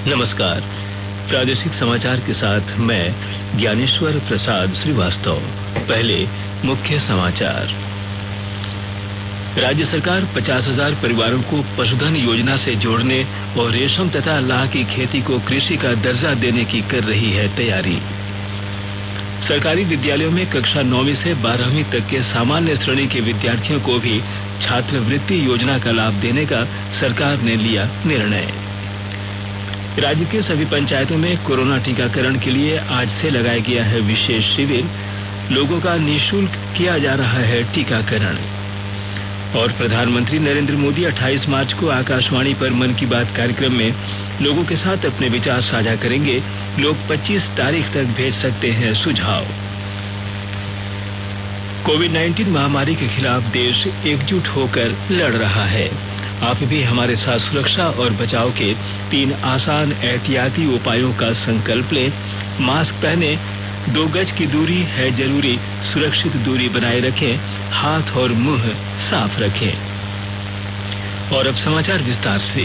नमस्कार। प्रादेशिक समाचार के साथ मैं ज्ञानेश्वर प्रसाद श्रीवास्तव। पहले मुख्य समाचार। राज्य सरकार 50,000 परिवारों को पशुधन योजना से जोड़ने और रेशम तथा लाह की खेती को कृषि का दर्जा देने की कर रही है तैयारी। सरकारी विद्यालयों में कक्षा 9वीं से 12वीं तक के सामान्य श्रेणी के विद्यार्थियों को भी छात्रवृत्ति योजना का लाभ देने का सरकार ने लिया निर्णय। राज्य के सभी पंचायतों में कोरोना टीकाकरण के लिए आज से लगाया गया है विशेष शिविर। लोगों का निःशुल्क किया जा रहा है टीकाकरण। और प्रधानमंत्री नरेंद्र मोदी 28 मार्च को आकाशवाणी पर मन की बात कार्यक्रम में लोगों के साथ अपने विचार साझा करेंगे। लोग 25 तारीख तक भेज सकते हैं सुझाव। कोविड-19 महामारी के खिलाफ देश एकजुट होकर लड़ रहा है। आप भी हमारे साथ सुरक्षा और बचाव के 3 आसान एहतियाती उपायों का संकल्प लें। मास्क पहने, 2 गज की दूरी है जरूरी, सुरक्षित दूरी बनाए रखें, हाथ और मुंह साफ रखें। और अब समाचार विस्तार से।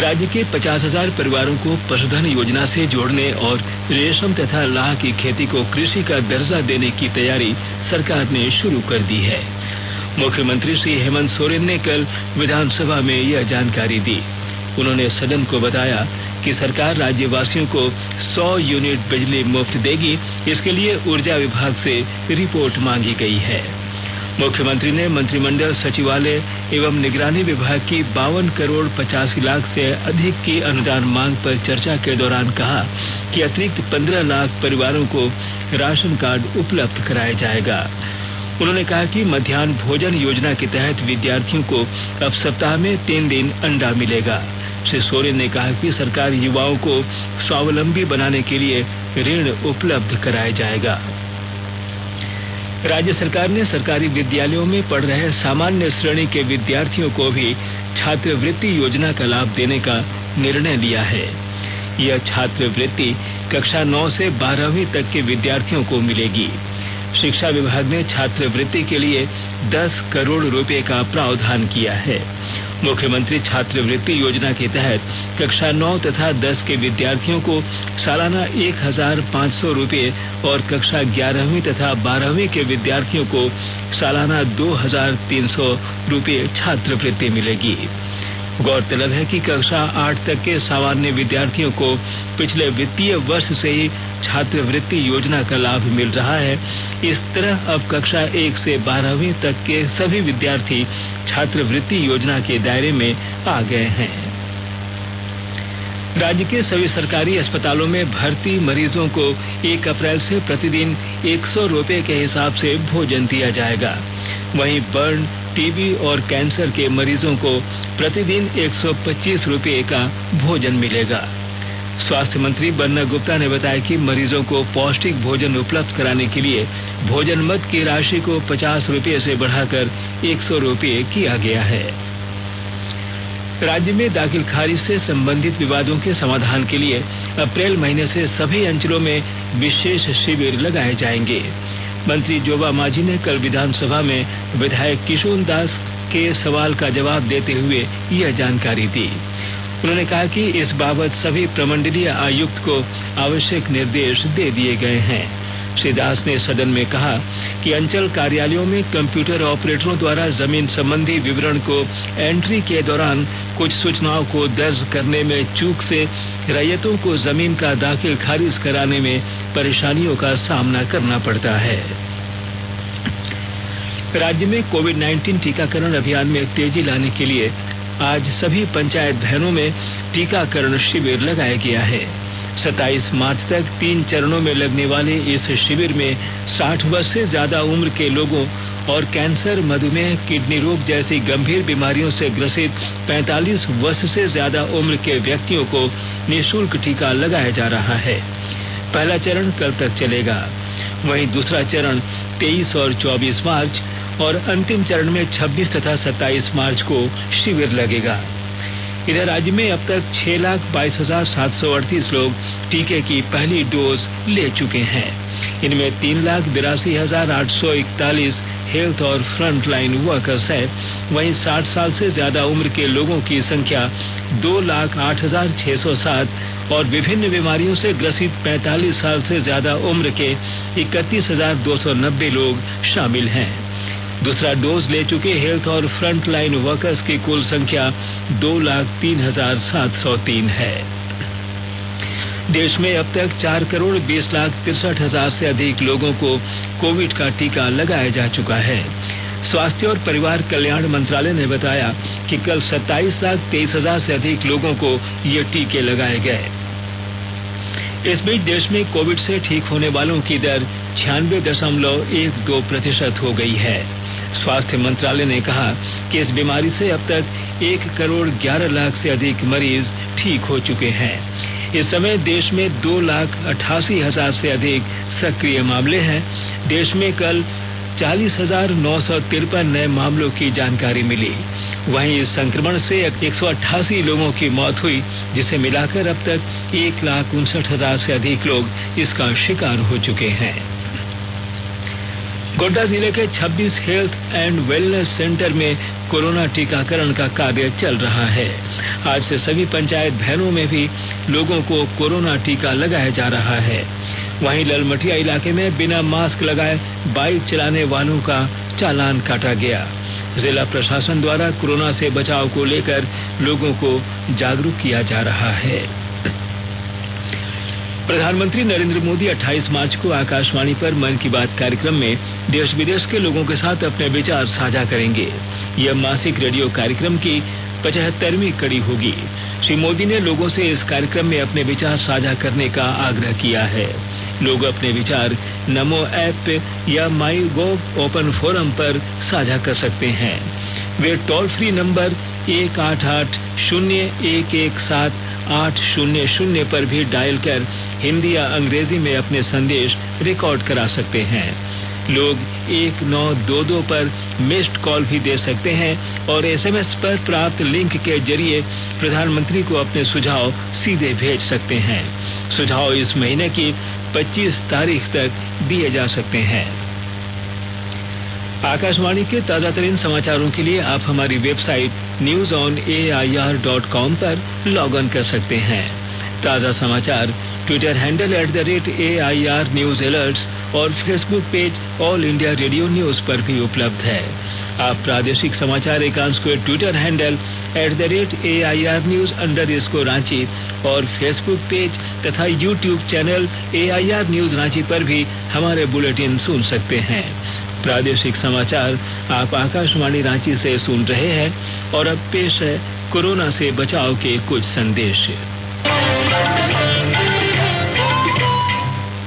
राज्य के 50,000 परिवारों को पशुधन योजना से जोड़ने और रेशम तथा लाह की खेती को कृषि का दर्जा देने की तैयारी सरकार ने शुरू कर दी है। मुख्यमंत्री श्री हेमंत सोरेन ने कल विधानसभा में यह जानकारी दी। उन्होंने सदन को बताया कि सरकार राज्यवासियों को 100 यूनिट बिजली मुफ्त देगी। इसके लिए ऊर्जा विभाग से रिपोर्ट मांगी गई है। मुख्यमंत्री ने मंत्रिमंडल सचिवालय एवं निगरानी विभाग की 52 करोड़ 85 लाख से अधिक की अनुदान मांग पर चर्चा के दौरान कहा कि अतिरिक्त 15 लाख परिवारों को राशन कार्ड उपलब्ध कराया जाएगा। उन्होंने कहा कि मध्याह्न भोजन योजना के तहत विद्यार्थियों को अब सप्ताह में 3 दिन अंडा मिलेगा। श्री सोरेन ने कहा कि सरकार युवाओं को स्वावलंबी बनाने के लिए ऋण उपलब्ध कराया जाएगा। राज्य सरकार ने सरकारी विद्यालयों में पढ़ रहे सामान्य श्रेणी के विद्यार्थियों को भी छात्रवृत्ति योजना का लाभ देने का निर्णय लिया है। यह छात्रवृत्ति कक्षा 9 से 12वीं तक के विद्यार्थियों को मिलेगी। शिक्षा विभाग ने छात्रवृत्ति के लिए 10 करोड़ रुपए का प्रावधान किया है। मुख्यमंत्री छात्रवृत्ति योजना के तहत कक्षा 9 तथा 10 के विद्यार्थियों को सालाना 1,500 रुपए और कक्षा 11वीं तथा 12वीं के विद्यार्थियों को सालाना 2,300 रुपए छात्रवृत्ति मिलेगी। गौरतलब है कि कक्षा 8 तक के सामान्य विद्यार्थियों को पिछले वित्तीय वर्ष से ही छात्रवृत्ति योजना का लाभ मिल रहा है। इस तरह अब कक्षा 1 से 12वीं तक के सभी विद्यार्थी छात्रवृत्ति योजना के दायरे में आ गए हैं। राज्य के सभी सरकारी अस्पतालों में भर्ती मरीजों को 1 अप्रैल से प्रतिदिन 100 रुपए के हिसाब से भोजन दिया जाएगा। वहीं बर्न, टीबी और कैंसर के मरीजों को प्रतिदिन 125 रुपए का भोजन मिलेगा। स्वास्थ्य मंत्री बन्ना गुप्ता ने बताया कि मरीजों को पौष्टिक भोजन उपलब्ध कराने के लिए भोजन मद की राशि को 50 रुपए से बढ़ाकर 100 रुपए किया गया है। राज्य में दाखिल खारिज से संबंधित विवादों के समाधान के लिए अप्रैल महीने से सभी अंचलों में विशेष शिविर लगाए जाएंगे। मंत्री जोबा मांझी ने कल विधानसभा में विधायक किशोर दास के सवाल का जवाब देते हुए यह जानकारी दी। उन्होंने कहा कि इस बाबत सभी प्रमंडलीय आयुक्त को आवश्यक निर्देश दे दिए गए हैं। श्री दास ने सदन में कहा कि अंचल कार्यालयों में कंप्यूटर ऑपरेटरों द्वारा जमीन संबंधी विवरण को एंट्री के दौरान कुछ सूचनाओं को दर्ज करने में चूक से रैयतों को जमीन का दाखिल खारिज कराने में परेशानियों का सामना करना पड़ता है। राज्य में कोविड-19 टीकाकरण अभियान में तेजी लाने के लिए आज सभी पंचायत भवनों में टीकाकरण शिविर लगाया गया है। 27 मार्च तक 3 चरणों में लगने वाले इस शिविर में 60 वर्ष से ज्यादा उम्र के लोगों और कैंसर, मधुमेह, किडनी रोग जैसी गंभीर बीमारियों से ग्रसित 45 वर्ष से ज्यादा उम्र के व्यक्तियों को निःशुल्क टीका लगाया जा रहा है। पहला चरण कल तक चलेगा। वहीं दूसरा चरण 23 और 24 मार्च और अंतिम चरण में 26 तथा 27 मार्च को शिविर लगेगा। इधर राज्य में अब तक 6,22,738 लोग टीके की पहली डोज ले चुके हैं। इनमें 3,82,841 हेल्थ और फ्रंट लाइन वर्कर्स है, वहीं 60 साल से ज्यादा उम्र के लोगों की संख्या 2,08,607 और विभिन्न बीमारियों से ग्रसित 45 साल से ज्यादा उम्र के 31,290 लोग शामिल हैं। दूसरा डोज ले चुके हेल्थ और फ्रंट लाइन वर्कर्स की कुल संख्या 2,03,703 है। देश में अब तक 4,20,63,000 से अधिक लोगों को कोविड का टीका लगाया जा चुका है। स्वास्थ्य और परिवार कल्याण मंत्रालय ने बताया कि कल 27,23,000 से अधिक लोगों को ये टीके लगाए गए। इस बीच देश में कोविड से ठीक होने वालों की दर 96.12% हो गई है। स्वास्थ्य मंत्रालय ने कहा कि इस बीमारी से अब तक 1,11,00,000 से अधिक मरीज ठीक हो चुके हैं। इस समय देश में 2,88,000 से अधिक सक्रिय मामले हैं। देश में कल 40,953 नए मामलों की जानकारी मिली। वहीं इस संक्रमण से 188 लोगों की मौत हुई, जिसे मिलाकर अब तक 1,59,000 से अधिक लोग इसका शिकार हो चुके हैं। गोड्डा जिले के 26 हेल्थ एंड वेलनेस सेंटर में कोरोना टीकाकरण का कार्य चल रहा है। आज से सभी पंचायत भवनों में भी लोगों को कोरोना टीका लगाया जा रहा है। वहीं ललमटिया इलाके में बिना मास्क लगाए बाइक चलाने वालों का चालान काटा गया। जिला प्रशासन द्वारा कोरोना से बचाव को लेकर लोगों को जागरूक किया जा रहा है। प्रधानमंत्री नरेंद्र मोदी 28 मार्च को आकाशवाणी पर मन की बात कार्यक्रम में देश विदेश के लोगों के साथ अपने विचार साझा करेंगे। यह मासिक रेडियो कार्यक्रम की 75वीं कड़ी होगी। श्री मोदी ने लोगों से इस कार्यक्रम में अपने विचार साझा करने का आग्रह किया है। लोग अपने विचार नमो ऐप या माई गोव ओपन फोरम पर साझा कर सकते हैं। वे टोल फ्री नंबर 188-0117-800 पर भी डायल कर हिंदी या अंग्रेजी में अपने संदेश रिकॉर्ड करा सकते हैं। लोग 1922 पर मिस्ड कॉल भी दे सकते हैं और एसएमएस पर प्राप्त लिंक के जरिए प्रधानमंत्री को अपने सुझाव सीधे भेज सकते हैं। सुझाव इस महीने की 25 तारीख तक दिए जा सकते हैं। आकाशवाणी के ताजा तरीन समाचारों के लिए आप हमारी वेबसाइट newsonair.com पर लॉग ऑन कर सकते हैं। ताजा समाचार Twitter handle @AIR News Alerts और Facebook page all India radio news पर भी उपलब्ध है। आप प्रादेशिक समाचार एकांश को ट्विटर हैंडल @AIR News_Ranchi और फेसबुक पेज तथा YouTube channel AIR News Ranchi पर भी हमारे बुलेटिन सुन सकते हैं। प्रादेशिक समाचार आप आकाशवाणी रांची से सुन रहे हैं और अब पेश है कोरोना से बचाव के कुछ संदेश।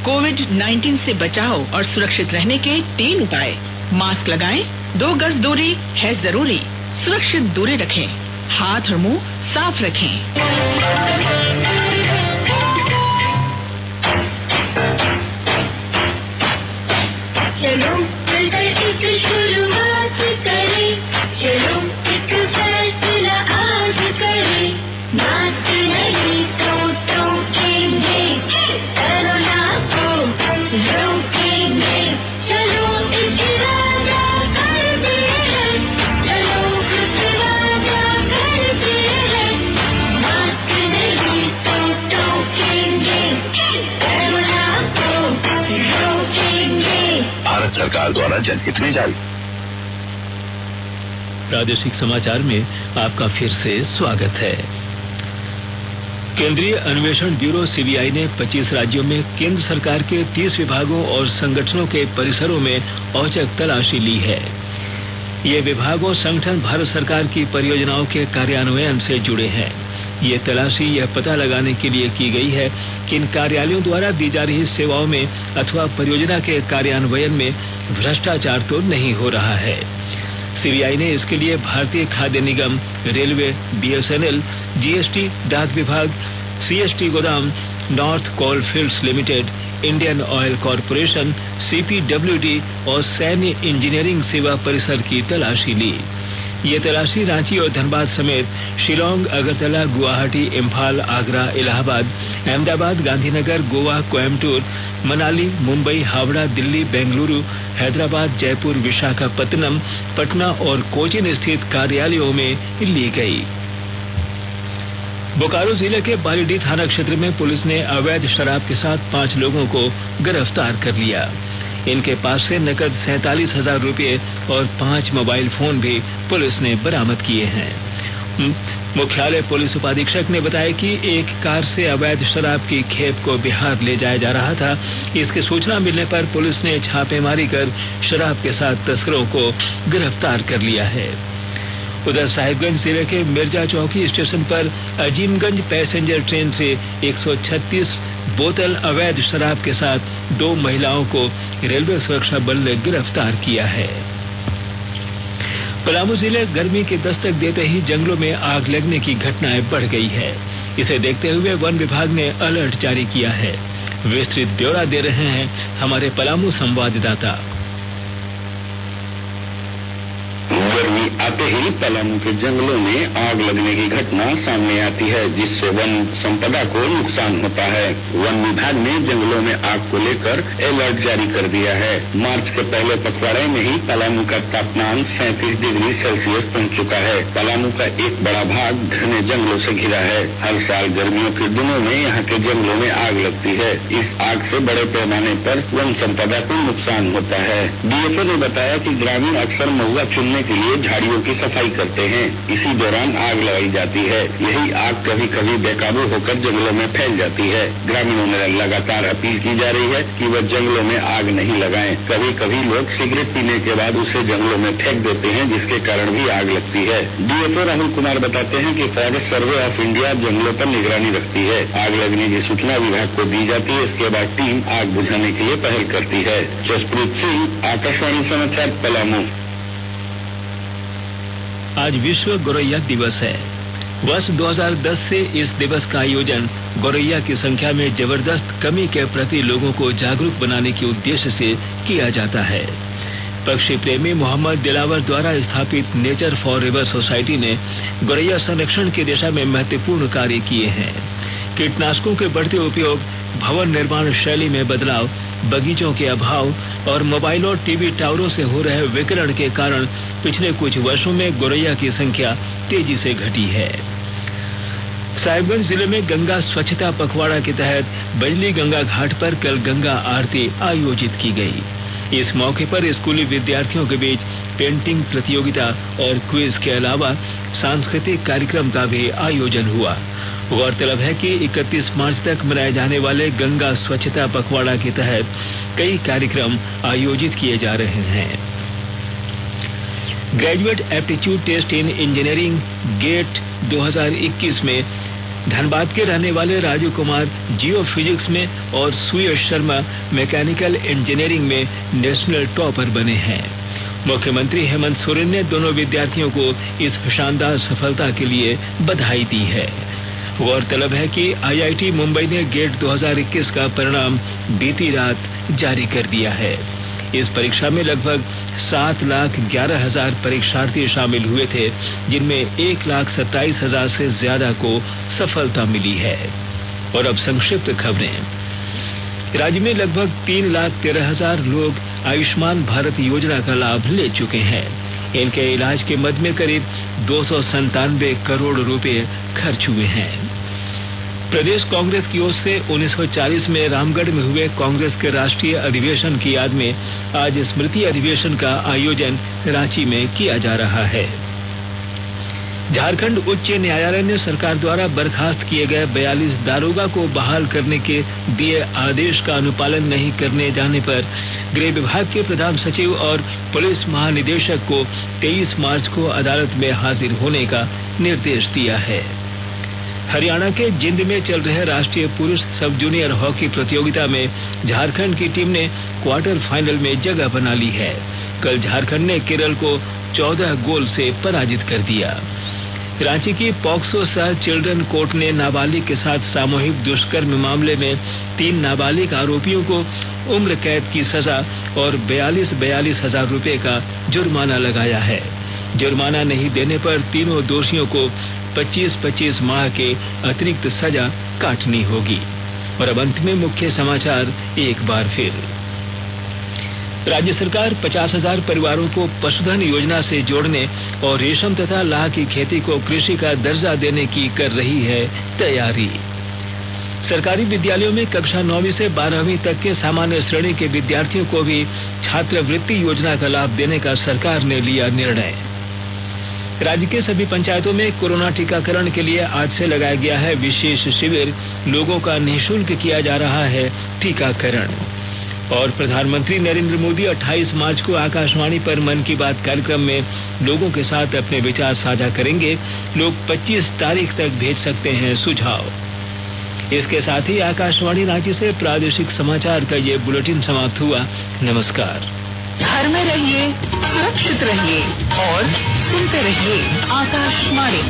कोविड-19 से बचाव और सुरक्षित रहने के 3 उपाय। मास्क लगाएं, 2 गज दूरी है जरूरी, सुरक्षित दूरी रखें, हाथ और मुंह साफ रखें। चलो मिलकर एक शुरुआत करें, चलो एक फैसला आज करें, मास्क नहीं तो टोकेंगे, कोरोना को रोकेंगे, चलो एक वादा करते हैं, चलो एक वादा करते हैं, मास्क नहीं तो टोकेंगे, कोरोना को रोकेंगे। भारत सरकार द्वारा जनहित में जारी। प्रादेशिक समाचार में आपका फिर से स्वागत है। केंद्रीय अन्वेषण ब्यूरो सीबीआई ने 25 राज्यों में केंद्र सरकार के 30 विभागों और संगठनों के परिसरों में औचक तलाशी ली है। ये विभाग और संगठन भारत सरकार की परियोजनाओं के कार्यान्वयन से जुड़े हैं। ये तलाशी यह पता लगाने के लिए की गई है कि इन कार्यालयों द्वारा दी जा रही सेवाओं में अथवा परियोजना के कार्यान्वयन में भ्रष्टाचार तो नहीं हो रहा है। सीबीआई ने इसके लिए भारतीय खाद्य निगम, रेलवे, BSNL, GST, डाक विभाग, CST गोदाम, North Coal Fields Limited, Indian Oil Corporation, CPWD और सैन्य इंजीनियरिंग सेवा परिसर की तलाशी ली। ये तलाशी रांची और धनबाद समेत शिलांग, अगरतला, गुवाहाटी, इम्फाल, आगरा, इलाहाबाद, अहमदाबाद, गांधीनगर, गोवा, कोयम्बटूर, मनाली, मुंबई, हावड़ा, दिल्ली, बेंगलुरु, हैदराबाद, जयपुर, विशाखापत्तनम, पटना और कोचीन स्थित कार्यालयों में ली गई। बोकारो जिले के बालीडीह थाना क्षेत्र में पुलिस ने अवैध शराब के साथ 5 लोगों को गिरफ्तार कर लिया। इनके पास से नकद 47,000 रुपये और 5 मोबाइल फोन भी पुलिस ने बरामद किए हैं। मुख्यालय पुलिस उपाधीक्षक ने बताया कि एक कार से अवैध शराब की खेप को बिहार ले जाया जा रहा था। इसकी सूचना मिलने पर पुलिस ने छापेमारी कर शराब के साथ तस्करों को गिरफ्तार कर लिया है। उधर साहिबगंज जिले के मिर्जा चौकी स्टेशन पर अजीमगंज पैसेंजर ट्रेन से 136 बोतल अवैध शराब के साथ 2 महिलाओं को रेलवे सुरक्षा बल ने गिरफ्तार किया है। पलामू जिले गर्मी की दस्तक देते ही जंगलों में आग लगने की घटनाएं बढ़ गई है। इसे देखते हुए वन विभाग ने अलर्ट जारी किया है। विस्तृत ब्यौरा दे रहे हैं हमारे पलामू संवाददाता। गर्मी आते ही पलामू के जंगलों में आग लगने की घटना सामने आती है, जिससे वन संपदा को नुकसान होता है। वन विभाग ने जंगलों में आग को लेकर अलर्ट जारी कर दिया है। मार्च के पहले पखवाड़े में ही पलामू का तापमान 37 डिग्री सेल्सियस पहुंच चुका है। पलामू का एक बड़ा भाग घने जंगलों से घिरा है। हर साल गर्मियों के दिनों में यहाँ के जंगलों में आग लगती है। इस आग से बड़े पैमाने पर वन संपदा को नुकसान होता है। डीएफओ ने बताया कि ग्रामीण अक्सर महुआ चुनने के लिए झाड़ियों की सफाई करते हैं। इसी दौरान आग लगाई जाती है। यही आग कभी कभी बेकाबू होकर जंगलों में फैल जाती है। ग्रामीणों ने लगातार अपील की जा रही है कि वह जंगलों में आग नहीं लगाएं। कभी कभी लोग सिगरेट पीने के बाद उसे जंगलों में फेंक देते हैं, जिसके कारण भी आग लगती है। डीएफओ राहुल कुमार बताते हैं कि फॉरेस्ट सर्वे ऑफ इंडिया जंगलों पर निगरानी रखती है। आग लगने की सूचना विभाग को दी जाती है। इसके बाद टीम आग बुझाने के लिए पहल करती है। जसप्रीत सिंह, आकाशवाणी समाचार, पलामू। आज विश्व गोरैया दिवस है। वर्ष 2010 से इस दिवस का आयोजन गोरैया की संख्या में जबरदस्त कमी के प्रति लोगों को जागरूक बनाने के उद्देश्य से किया जाता है। पक्षी प्रेमी मोहम्मद दिलावर द्वारा स्थापित नेचर फॉर रिवर सोसाइटी ने गोरैया संरक्षण की दिशा में महत्वपूर्ण कार्य किए हैं। कीटनाशकों के बढ़ते उपयोग, भवन निर्माण शैली में बदलाव, बगीचों के अभाव और मोबाइल और टीवी टावरों से हो रहे विकिरण के कारण पिछले कुछ वर्षों में गोरैया की संख्या तेजी से घटी है। साहिबगंज जिले में गंगा स्वच्छता पखवाड़ा के तहत बजली गंगा घाट पर कल गंगा आरती आयोजित की गई। इस मौके पर स्कूली विद्यार्थियों के बीच पेंटिंग प्रतियोगिता और क्विज के अलावा सांस्कृतिक कार्यक्रम का भी आयोजन हुआ। गौरतलब है कि 31 मार्च तक मनाए जाने वाले गंगा स्वच्छता पखवाड़ा के तहत कई कार्यक्रम आयोजित किए जा रहे हैं। Graduate aptitude test in engineering GATE 2021 में धनबाद के रहने वाले राजू कुमार जियो फिजिक्स में और सुयश शर्मा मैकेनिकल इंजीनियरिंग में नेशनल टॉपर बने हैं। मुख्यमंत्री हेमंत सोरेन ने दोनों विद्यार्थियों को इस शानदार सफलता के लिए बधाई दी है। गौरतलब है कि आईआईटी मुंबई ने गेट 2021 का परिणाम बीती रात जारी कर दिया है। इस परीक्षा में लगभग 7,11,000 परीक्षार्थी शामिल हुए थे, जिनमें 1,27,000 से ज्यादा को सफलता मिली है। और अब संक्षिप्त खबरें। राज्य में लगभग 3,13,000 लोग आयुष्मान भारत योजना का लाभ ले चुके हैं। इनके इलाज के मद में करीब 297 करोड़ रुपए खर्च हुए हैं। प्रदेश कांग्रेस की ओर से 1940 में रामगढ़ में हुए कांग्रेस के राष्ट्रीय अधिवेशन की याद में आज स्मृति अधिवेशन का आयोजन रांची में किया जा रहा है। झारखंड उच्च न्यायालय ने सरकार द्वारा बर्खास्त किए गए 42 दारोगा को बहाल करने के दिए आदेश का अनुपालन नहीं करने जाने पर गृह विभाग के प्रधान सचिव और पुलिस महानिदेशक को 23 मार्च को अदालत में हाजिर होने का निर्देश दिया है। हरियाणा के जिंद में चल रहे राष्ट्रीय पुरुष सब जूनियर हॉकी प्रतियोगिता में झारखंड की टीम ने क्वार्टर फाइनल में जगह बना ली है। कल झारखंड ने केरल को 14 गोल से पराजित कर दिया। रांची की पॉक्सो सह चिल्ड्रन कोर्ट ने नाबालिग के साथ सामूहिक दुष्कर्म मामले में 3 नाबालिग आरोपियों को उम्र कैद की सजा और 42,000 रुपए का जुर्माना लगाया है। जुर्माना नहीं देने पर तीनों दोषियों को 25-25 माह के अतिरिक्त सजा काटनी होगी। और अब अंत में मुख्य समाचार एक बार फिर। राज्य सरकार 50,000 परिवारों को पशुधन योजना से जोड़ने और रेशम तथा लाह की खेती को कृषि का दर्जा देने की कर रही है तैयारी। सरकारी विद्यालयों में कक्षा 9वीं से 12वीं तक के सामान्य श्रेणी के विद्यार्थियों को भी छात्रवृत्ति योजना का लाभ देने का सरकार ने लिया निर्णय। राज्य के सभी पंचायतों में कोरोना टीकाकरण के लिए आज से लगाया गया है विशेष शिविर। लोगों का निःशुल्क किया जा रहा है टीकाकरण। और प्रधानमंत्री नरेंद्र मोदी 28 मार्च को आकाशवाणी पर मन की बात कार्यक्रम में लोगों के साथ अपने विचार साझा करेंगे। लोग 25 तारीख तक भेज सकते हैं सुझाव। इसके साथ ही आकाशवाणी रांची से प्रादेशिक समाचार का ये बुलेटिन समाप्त हुआ। नमस्कार। घर में रहिए, सुरक्षित रहिए और सुनते रहिए आकाशवाणी।